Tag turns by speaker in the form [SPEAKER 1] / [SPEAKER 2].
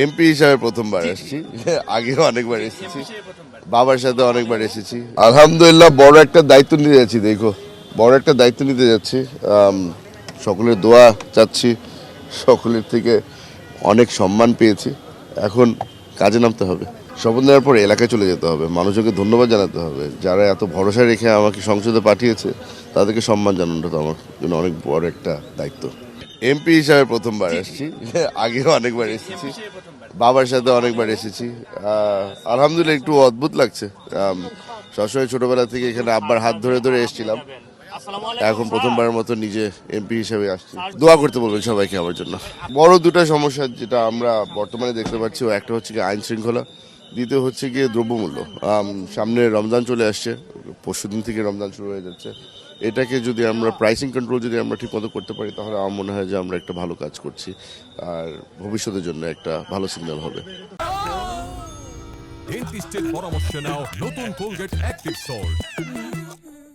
[SPEAKER 1] MP হিসাবে প্রথমবার আসছি, আগেও অনেকবার এসেছি, বাবার সাথে অনেকবার এসেছি। আলহামদুলিল্লাহ বড় একটা দায়িত্ব নিতে যাচ্ছি, দেখো বড় একটা দায়িত্ব নিতে যাচ্ছি। সকলের দোয়া চাচ্ছি, সকলের থেকে অনেক সম্মান পেয়েছি। এখন কাজে নামতে হবে, শপথ নেওয়ার পরে এলাকায় চলে যেতে হবে, মানুষজনকে ধন্যবাদ জানাতে হবে যারা এত ভরসা রেখে আমাকে সংসদে পাঠিয়েছে, তাদেরকে সম্মান জানানোটা তো আমার জন্য অনেক বড় একটা দায়িত্ব। এমপি হিসাবে প্রথমবার আসছি, আগেও অনেকবার এসেছি, বাবার সাথে অনেকবার এসেছি। আলহামদুলিল্লাহ একটু অদ্ভুত লাগছে। সবসময় ছোটবেলা থেকে এখানে আব্বার হাত ধরে ধরে এসেছিলাম, এখন প্রথমবারের মতো নিজে এমপি হিসেবে আসছি। দোয়া করতে বলবেন সবাইকে আমার জন্য। বড় দুটা সমস্যা যেটা আমরা বর্তমানে দেখতে পাচ্ছি, ও একটা হচ্ছে কি আইন শৃঙ্খলা, দ্বিতীয় হচ্ছে গিয়ে দ্রব্যমূল্য। সামনে রমজান চলে আসছে, পরশুদিন থেকে রমজান শুরু হয়ে যাচ্ছে। এটাকে যদি আমরা প্রাইসিং কন্ট্রোল যদি আমরা ঠিকমতো করতে পারি, তাহলে আমার মনে হয় যে আমরা একটা ভালো কাজ করছি, আর ভবিষ্যতের জন্য একটা ভালো সিগন্যাল হবে।
[SPEAKER 2] ডেন্টিস্টের পরামর্শ নাও নতুন কোলগেট অ্যাক্টিভ সল্ট।